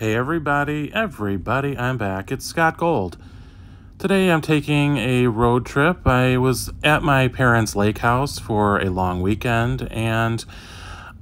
Hey everybody, I'm back. It's Scott Gold. Today I'm taking a road trip. I was at my parents' lake house for a long weekend and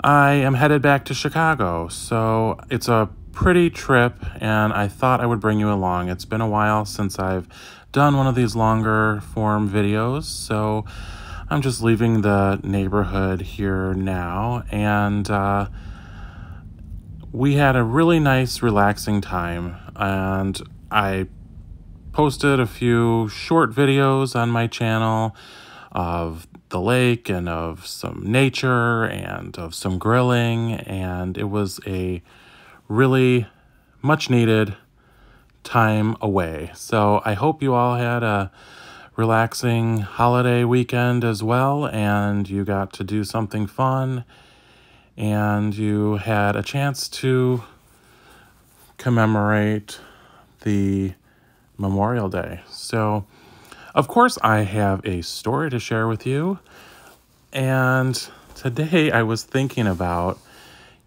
I am headed back to Chicago. So it's a pretty trip and I thought I would bring you along. It's been a while since I've done one of these longer form videos, so I'm just leaving the neighborhood here now, and we had a really nice, relaxing time, and I posted a few short videos on my channel of the lake and of some nature and of some grilling, and it was a really much needed time away. So I hope you all had a relaxing holiday weekend as well, and you got to do something fun, and you had a chance to commemorate the Memorial Day. So, of course, I have a story to share with you. And today I was thinking about,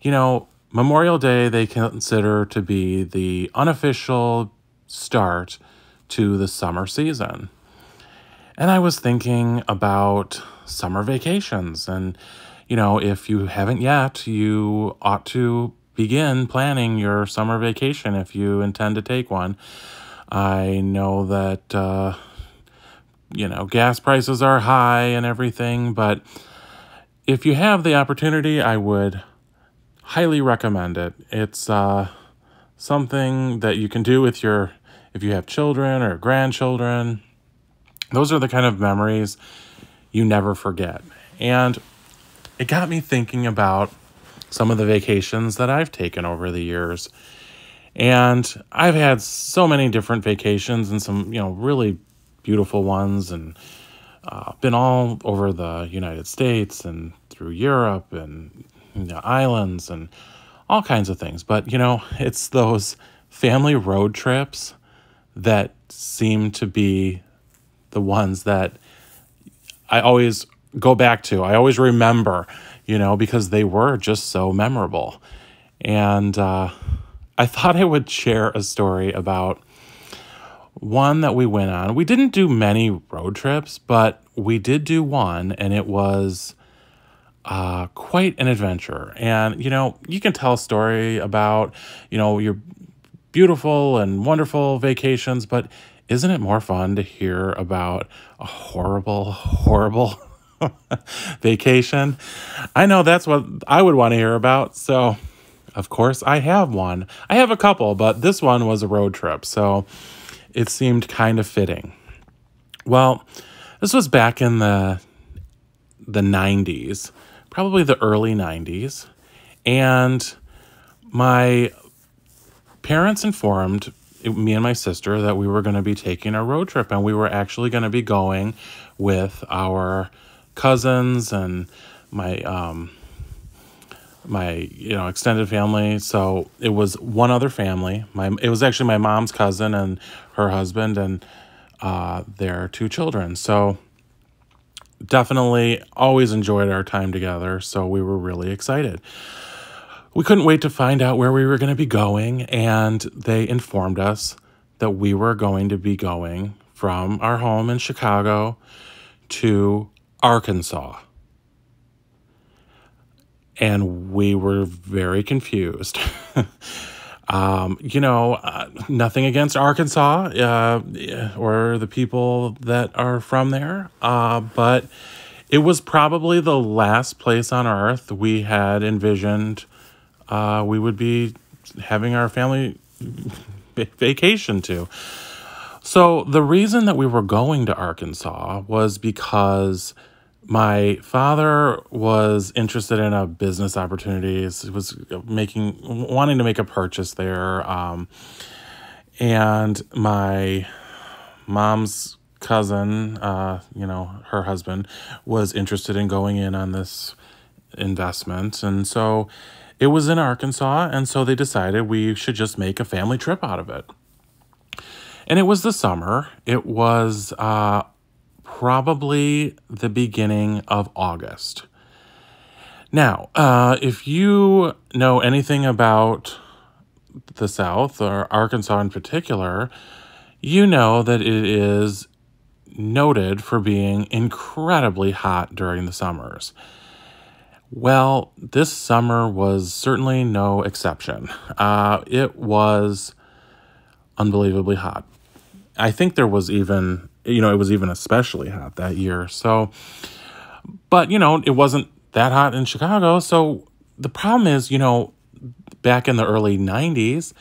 Memorial Day they consider to be the unofficial start to the summer season. And I was thinking about summer vacations. And, if you haven't yet, you ought to begin planning your summer vacation if you intend to take one. I know that, gas prices are high and everything, but if you have the opportunity, I would highly recommend it. It's something that you can do with if you have children or grandchildren. Those are the kind of memories you never forget. And it got me thinking about some of the vacations that I've taken over the years. And I've had so many different vacations and some, really beautiful ones, and been all over the United States and through Europe and the islands and all kinds of things. But, it's those family road trips that seem to be the ones that I always go back to. I always remember, because they were just so memorable. And I thought I would share a story about one that we went on. We didn't do many road trips, but we did do one, and it was quite an adventure. And, you can tell a story about, your beautiful and wonderful vacations, but isn't it more fun to hear about a horrible, horrible vacation? I know that's what I would want to hear about. So, of course, I have one. I have a couple, but this one was a road trip, so it seemed kind of fitting. Well, this was back in the 90s, probably the early 90s, and my parents informed me and my sister that we were going to be taking a road trip, and we were actually going to be going with our cousins and my extended family. So it was one other family. It was actually my mom's cousin and her husband and their two children. So definitely always enjoyed our time together. So we were really excited. We couldn't wait to find out where we were going to be going, and they informed us that we were going to be going from our home in Chicago to Arkansas. And we were very confused. Nothing against Arkansas or the people that are from there, but it was probably the last place on earth we had envisioned we would be having our family vacation to. So the reason that we were going to Arkansas was because my father was interested in a business opportunities. He was wanting to make a purchase there. And my mom's cousin, her husband, was interested in going in on this investment. And so it was in Arkansas, and so they decided we should just make a family trip out of it. And it was the summer. It was probably the beginning of August. Now, if you know anything about the South, or Arkansas in particular, you know that it is noted for being incredibly hot during the summers. Well, this summer was certainly no exception. It was unbelievably hot. I think there was even, it was even especially hot that year. So, but, it wasn't that hot in Chicago. So the problem is, back in the early 90s,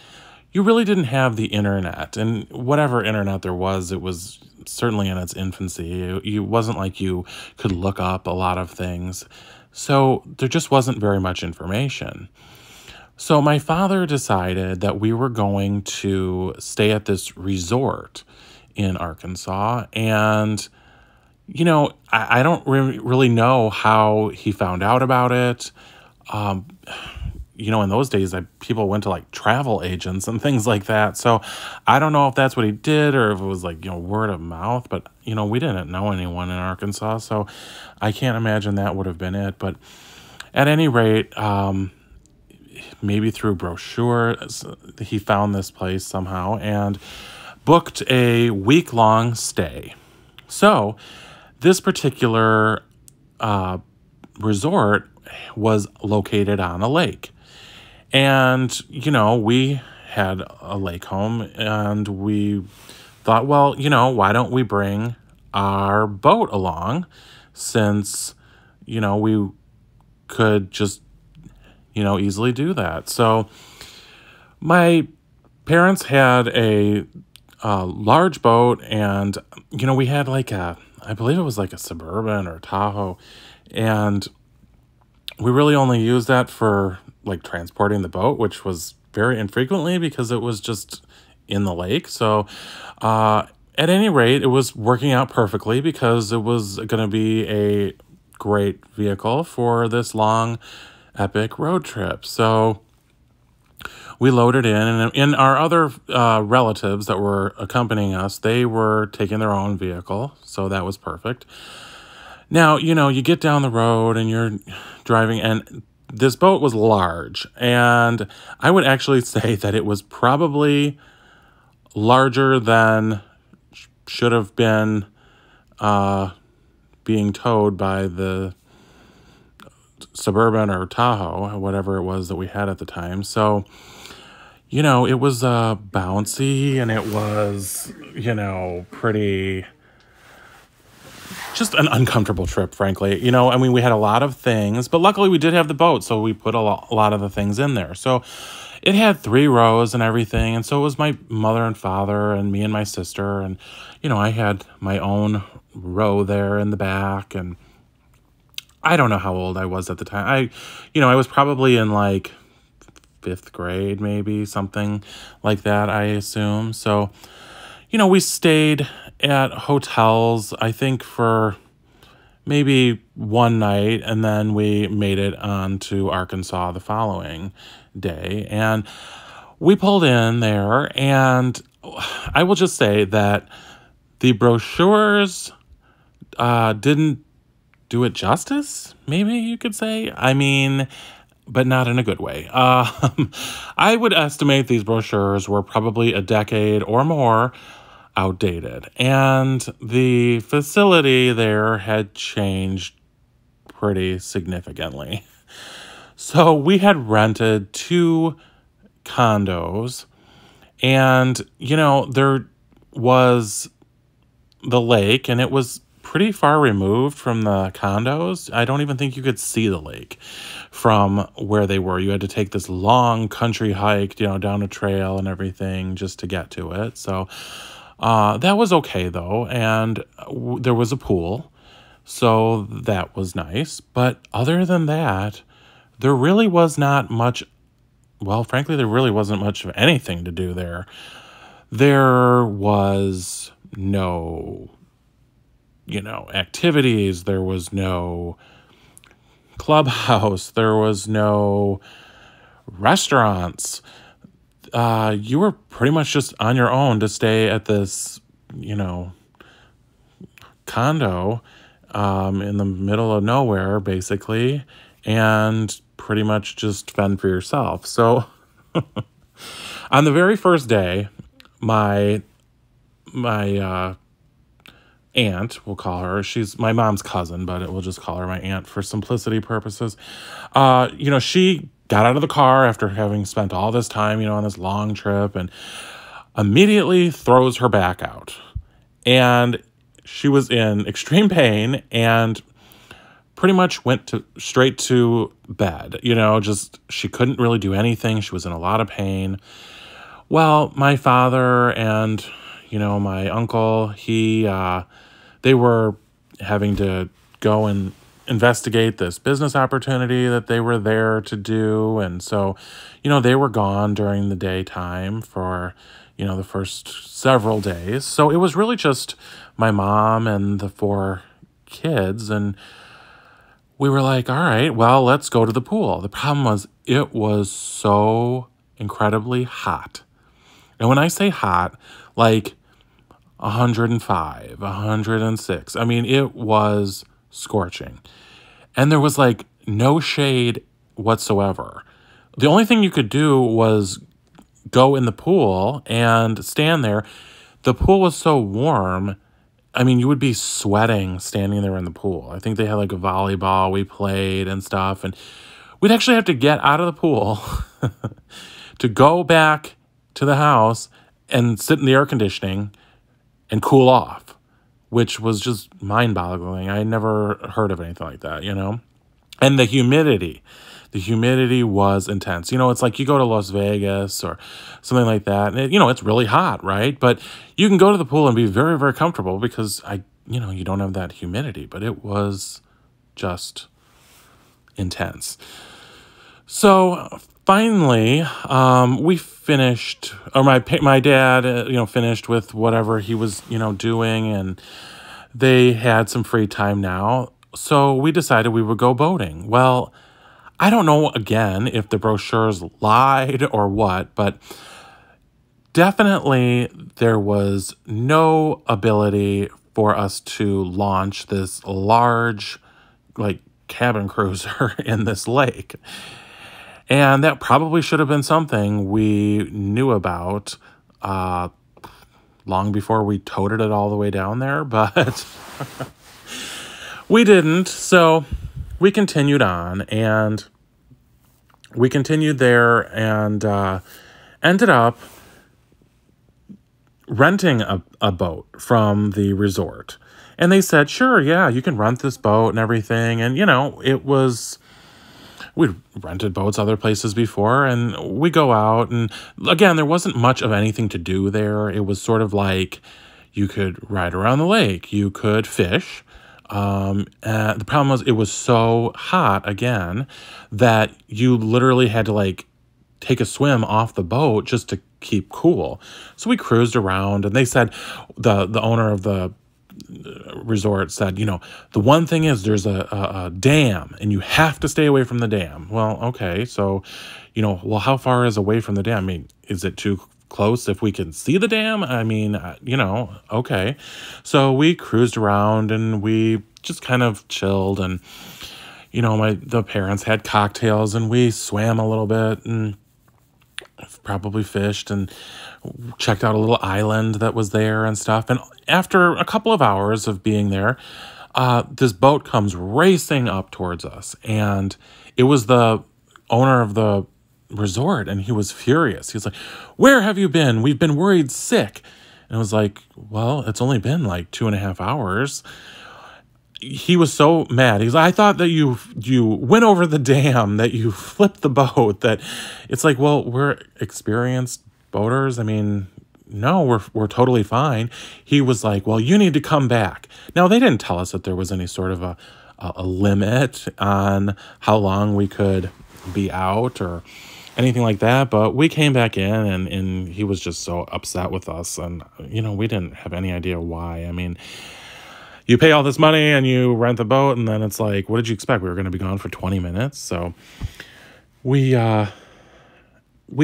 you really didn't have the internet. And whatever internet there was, it was certainly in its infancy. It wasn't like you could look up a lot of things. So there just wasn't very much information. So my father decided that we were going to stay at this resort in Arkansas. And, I don't really know how he found out about it. In those days, people went to like travel agents and things like that. So I don't know if that's what he did or if it was like, word of mouth. But, we didn't know anyone in Arkansas. So I can't imagine that would have been it. But at any rate, maybe through brochures, he found this place somehow and booked a week-long stay. So this particular resort was located on a lake. And, we had a lake home and we thought, well, why don't we bring our boat along since, we could just, easily do that. So my parents had a large boat and, we had like I believe it was like a Suburban or Tahoe. And we really only used that for like transporting the boat, which was very infrequently because it was just in the lake. So at any rate, it was working out perfectly because it was going to be a great vehicle for this long, epic road trip. So we loaded in, and our other relatives that were accompanying us, they were taking their own vehicle. So that was perfect. Now, you get down the road and you're driving, and this boat was large. And I would actually say that it was probably larger than should have been being towed by the Suburban or Tahoe, whatever it was that we had at the time. So, it was bouncy and it was, pretty... just an uncomfortable trip, frankly. We had a lot of things, but luckily we did have the boat, so we put a lot of the things in there. So it had 3 rows and everything, and so it was my mother and father and me and my sister, and, I had my own row there in the back, and I don't know how old I was at the time. I was probably in, like, 5th grade, maybe, something like that, I assume. So, we stayed at hotels, I think, for maybe one night, and then we made it on to Arkansas the following day. And we pulled in there, and I will just say that the brochures didn't do it justice, maybe you could say. I mean, but not in a good way. I would estimate these brochures were probably a decade or more outdated. And the facility there had changed pretty significantly. So we had rented 2 condos, and, there was the lake, and it was pretty far removed from the condos. I don't even think you could see the lake from where they were. You had to take this long country hike, down a trail and everything just to get to it. So that was okay, though, and there was a pool, so that was nice. But other than that, there really was not much, well, frankly, there really wasn't much of anything to do there. There was no, activities. There was no clubhouse. There was no restaurants. You were pretty much just on your own to stay at this, condo in the middle of nowhere, basically, and pretty much just fend for yourself. So On the very first day, my aunt, we'll call her. She's my mom's cousin, but we'll just call her my aunt for simplicity purposes. She got out of the car after having spent all this time, on this long trip, and immediately throws her back out. And she was in extreme pain and pretty much went straight to bed. She couldn't really do anything. She was in a lot of pain. Well, my father and, my uncle, they were having to go and investigate this business opportunity that they were there to do. And so, they were gone during the daytime for, the first several days. So it was really just my mom and the 4 kids. And we were like, all right, well, let's go to the pool. The problem was it was so incredibly hot. And when I say hot, like 105, 106, I mean, it was scorching. And there was like no shade whatsoever. The only thing you could do was go in the pool and stand there. The pool was so warm. I mean, you would be sweating standing there in the pool. I think they had like a volleyball we played and stuff. And we'd actually have to get out of the pool to go back to the house and sit in the air conditioning and cool off, which was just mind-boggling. I never heard of anything like that, And the humidity was intense. It's like you go to Las Vegas or something like that, and it's really hot, right? But you can go to the pool and be very, very comfortable because you don't have that humidity, but it was just intense. So finally, we finished, or my dad, finished with whatever he was, doing, and they had some free time now. So we decided we would go boating. Well, I don't know, again, if the brochures lied or what, but definitely there was no ability for us to launch this large, like, cabin cruiser in this lake. And that probably should have been something we knew about long before we toted it all the way down there, but we didn't. So we continued on, and we continued there and ended up renting a boat from the resort. And they said, sure, yeah, you can rent this boat and everything. And, we'd rented boats other places before, and we go out. And again, there wasn't much of anything to do there. It was sort of like you could ride around the lake. You could fish. The problem was it was so hot, again, that you literally had to, take a swim off the boat just to keep cool. So we cruised around, and they said, the owner of the resort said, the one thing is there's a dam, and you have to stay away from the dam. Well, okay, so, how far is away from the dam? I mean, is it too close if we can see the dam? I mean, okay. So we cruised around, and we just kind of chilled, and, the parents had cocktails, and we swam a little bit, and probably fished and checked out a little island that was there and stuff. And after a couple of hours of being there, this boat comes racing up towards us. And it was the owner of the resort, and he was furious. He was like, "Where have you been? We've been worried sick." And I was like, well, it's only been like 2.5 hours. He was so mad. He's like, I thought that you went over the dam, that you flipped the boat, that it's like, well, we're experienced boaters. I mean, no, we're totally fine. He was like, well, you need to come back. Now, they didn't tell us that there was any sort of a limit on how long we could be out or anything like that, but we came back in, and he was just so upset with us, and, we didn't have any idea why. I mean, you pay all this money and you rent the boat, and then it's like, what did you expect? We were going to be gone for 20 minutes. So we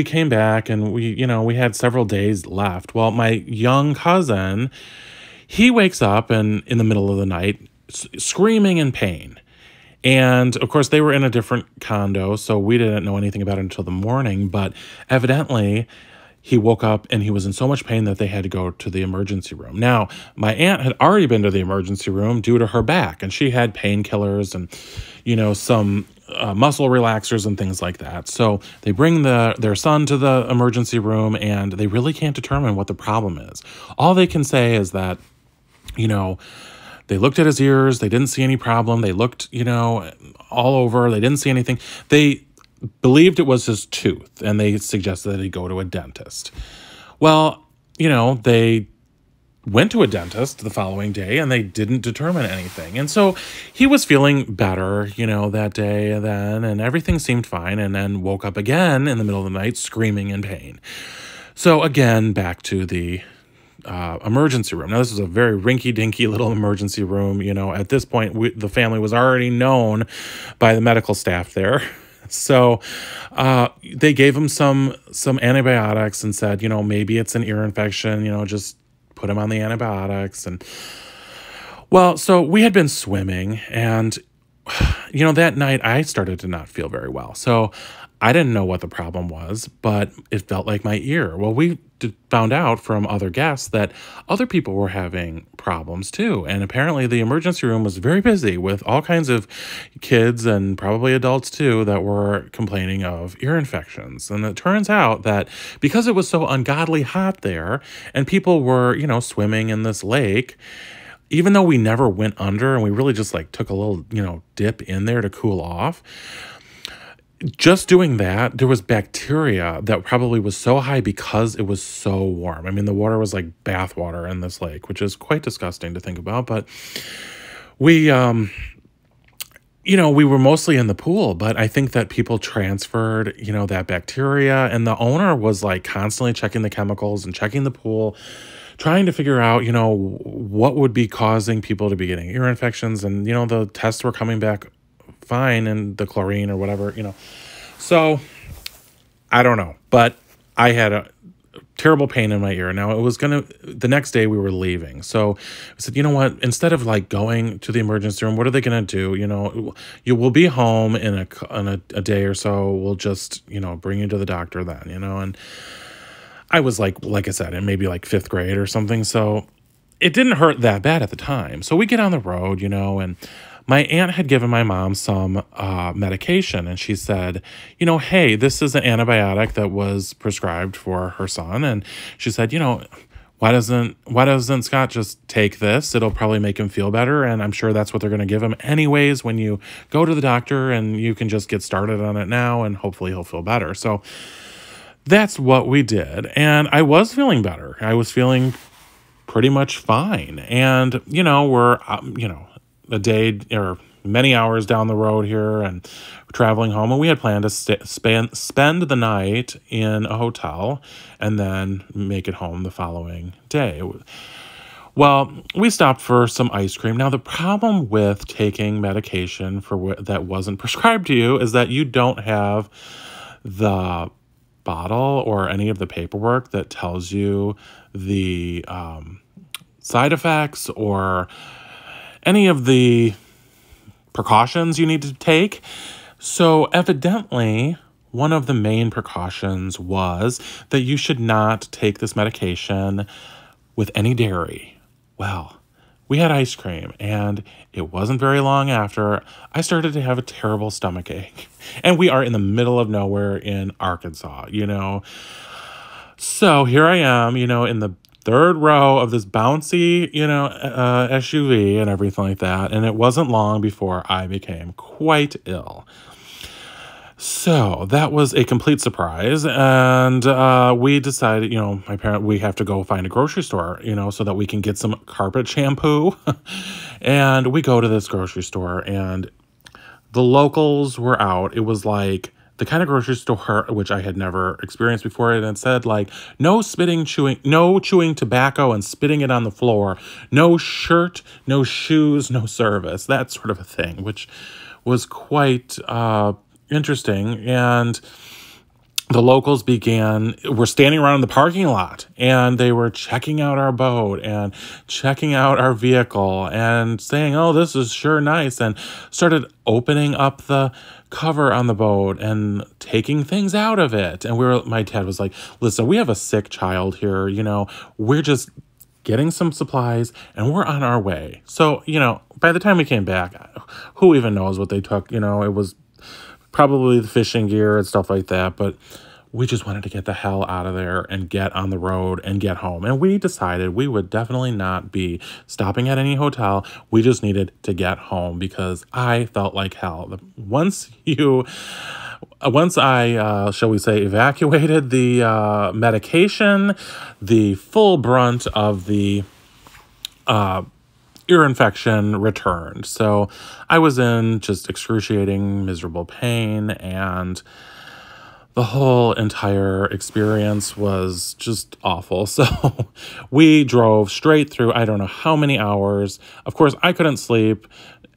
came back, and we had several days left. Well, my young cousin, he wakes up and in the middle of the night screaming in pain. And of course they were in a different condo, so we didn't know anything about it until the morning, but evidently he woke up and he was in so much pain that they had to go to the emergency room. Now, my aunt had already been to the emergency room due to her back, and she had painkillers and, some muscle relaxers and things like that. So they bring their son to the emergency room, and they really can't determine what the problem is. All they can say is that, they looked at his ears. They didn't see any problem. They looked, all over. They didn't see anything. They believed it was his tooth, and they suggested that he go to a dentist. Well, they went to a dentist the following day, and they didn't determine anything. And so he was feeling better, that day and then, and everything seemed fine, and then woke up again in the middle of the night screaming in pain. So again, back to the emergency room. Now, this was a very rinky-dinky little emergency room. At this point, the family was already known by the medical staff there. So they gave him some antibiotics and said, maybe it's an ear infection, just put him on the antibiotics. And well, so we had been swimming, and that night I started to not feel very well. So I didn't know what the problem was, but it felt like my ear. Well, we found out from other guests that other people were having problems too. And apparently the emergency room was very busy with all kinds of kids and probably adults too that were complaining of ear infections. And it turns out that because it was so ungodly hot there and people were, swimming in this lake, even though we never went under and we really just took a little, dip in there to cool off, just doing that, there was bacteria that probably was so high because it was so warm. I mean, the water was like bath water in this lake, which is quite disgusting to think about. But we, we were mostly in the pool, but I think that people transferred, that bacteria. And the owner was constantly checking the chemicals and checking the pool, trying to figure out, what would be causing people to be getting ear infections. And, the tests were coming back fine, and the chlorine or whatever, So I don't know, but I had a terrible pain in my ear. Now the next day we were leaving. So I said, you know what, instead of going to the emergency room, what are they going to do? You will be home in a day or so. We'll just, bring you to the doctor then, and I was like I said, in maybe 5th grade or something. So it didn't hurt that bad at the time. So we get on the road, and my aunt had given my mom some medication, and she said, hey, this is an antibiotic that was prescribed for her son. And she said, why doesn't Scott just take this? It'll probably make him feel better. And I'm sure that's what they're going to give him anyways when you go to the doctor, and you can just get started on it now, and hopefully he'll feel better. So that's what we did. And I was feeling better. I was feeling pretty much fine. And, we're, a day or many hours down the road here, and traveling home, and we had planned to spend the night in a hotel and then make it home the following day. Well, we stopped for some ice cream. Now, the problem with taking medication that wasn't prescribed to you is that you don't have the bottle or any of the paperwork that tells you the side effects or any of the precautions you need to take. So evidently, one of the main precautions was that you should not take this medication with any dairy. Well, we had ice cream, and it wasn't very long after I started to have a terrible stomach ache. And we are in the middle of nowhere in Arkansas, So here I am, in the 3rd row of this bouncy, SUV and everything like that. And it wasn't long before I became quite ill. So that was a complete surprise. And we decided, we have to go find a grocery store, so that we can get some carpet shampoo. And we go to this grocery store, and the locals were out. It was the kind of grocery store which I had never experienced before. And it said no chewing tobacco and spitting it on the floor, no shirt, no shoes, no service, that sort of a thing, which was quite interesting. And the locals were standing around in the parking lot, and they were checking out our boat and checking out our vehicle and saying, oh, this is sure nice, and started opening up the cover on the boat and taking things out of it. And my dad was like, listen, we have a sick child here. We're just getting some supplies and we're on our way. So, by the time we came back, who even knows what they took? It was probably the fishing gear and stuff like that, but we just wanted to get the hell out of there and get on the road and get home. And we decided we would definitely not be stopping at any hotel. We just needed to get home because I felt like hell. Once I, shall we say, evacuated the medication, the full brunt of the ear infection returned. So I was in just excruciating, miserable pain, and the whole entire experience was just awful. So we drove straight through, I don't know how many hours. Of course, I couldn't sleep,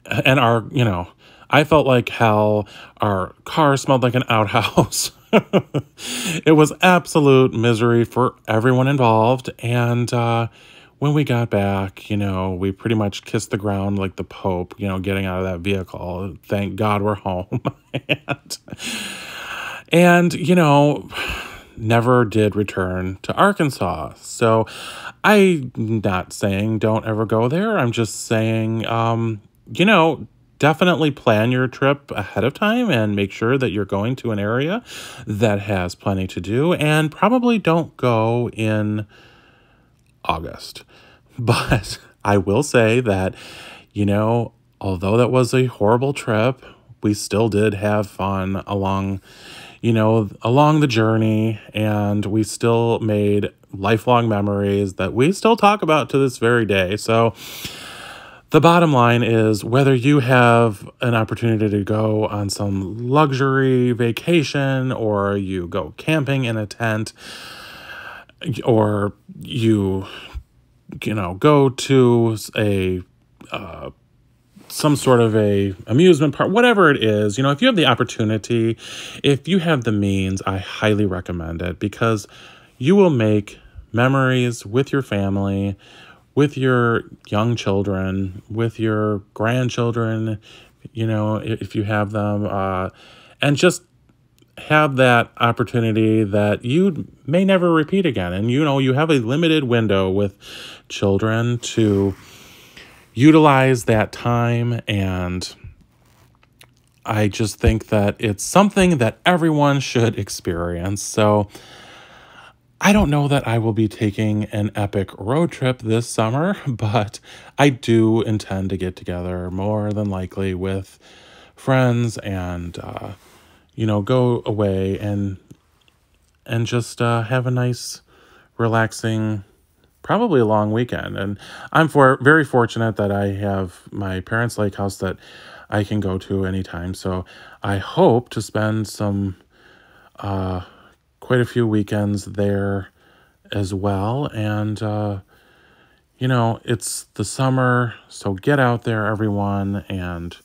and I felt like hell. Our car smelled like an outhouse. It was absolute misery for everyone involved. And when we got back, we pretty much kissed the ground like the Pope, getting out of that vehicle. Thank God we're home. and never did return to Arkansas. So I'm not saying don't ever go there. I'm just saying, definitely plan your trip ahead of time and make sure that you're going to an area that has plenty to do, and probably don't go in August. But I will say that, although that was a horrible trip, we still did have fun along the journey, and we still made lifelong memories that we still talk about to this very day. So the bottom line is, whether you have an opportunity to go on some luxury vacation, or you go camping in a tent, or you go to some sort of a amusement park, whatever it is, if you have the opportunity, if you have the means, I highly recommend it, because you will make memories with your family, with your young children, with your grandchildren, if you have them, and just have that opportunity that you may never repeat again. And, you have a limited window with children to utilize that time. And I just think that it's something that everyone should experience. So I don't know that I will be taking an epic road trip this summer, but I do intend to get together more than likely with friends and, go away and just have a nice, relaxing, probably a long weekend. And I'm very fortunate that I have my parents' lake house that I can go to anytime. So I hope to spend quite a few weekends there as well. And, it's the summer, so get out there, everyone, and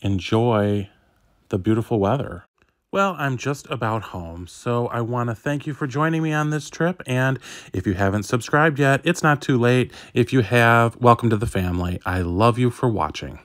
enjoy the beautiful weather. Well, I'm just about home, so I want to thank you for joining me on this trip. And if you haven't subscribed yet, it's not too late. If you have, welcome to the family. I love you for watching.